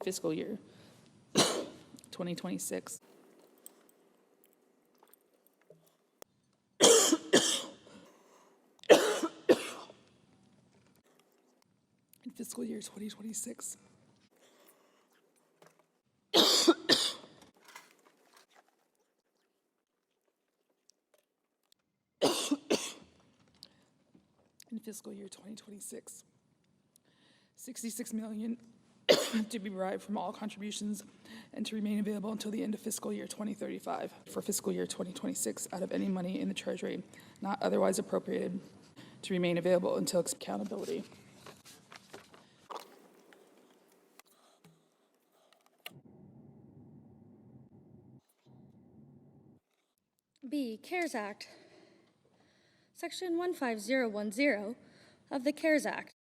fiscal year 2026. In fiscal year 2026. In fiscal year 2026. 66 million to be derived from all contributions and to remain available until the end of fiscal year 2035 for fiscal year 2026 out of any money in the treasury not otherwise appropriated to remain available until accountability. B. CARES Act. Section 15010 of the CARES Act